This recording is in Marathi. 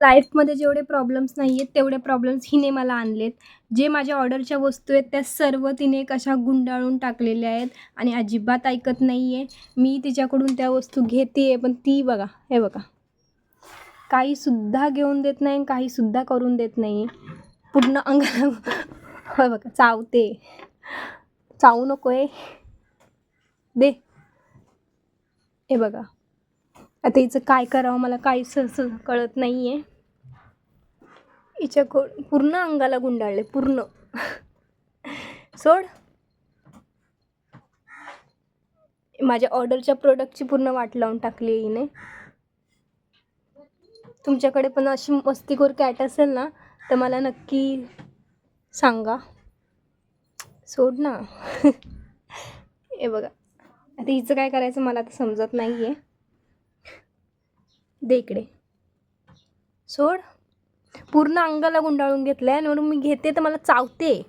लाईफमध्ये जेवढे प्रॉब्लेम्स नाही आहेत तेवढे प्रॉब्लेम्स हिने मला आणलेत. जे माझ्या ऑर्डरच्या वस्तू आहेत त्या सर्व तिने कशा गुंडाळून टाकलेल्या आहेत आणि अजिबात ऐकत नाही आहे. मी तिच्याकडून त्या वस्तू घेते आहे, पण ती बघा, हे बघा, काहीसुद्धा घेऊन देत नाही, काहीसुद्धा करून देत नाही. पूर्ण अंगाला हे बघा चावते. चावू नको आहे, दे. हे बघा, आता हिचं काय करावं मला काहीच असं कळत नाही आहे. हिच्याकडून पूर्ण अंगाला गुंडाळले, पूर्ण. सोड. माझ्या ऑर्डरच्या प्रोडक्टची पूर्ण वाट लावून टाकली आहे हिने. तुमच्याकडे पण अशी मस्तीखोर कॅट असेल ना तर मला नक्की सांगा. सोड ना. हे बघा, आता हिचं काय करायचं मला तर समजत नाही आहे. दे इकडे. सोड. पूर्ण अंगाला गुंडाळून घेतलं आहे आणि म्हणून मी घेते तर मला चावते.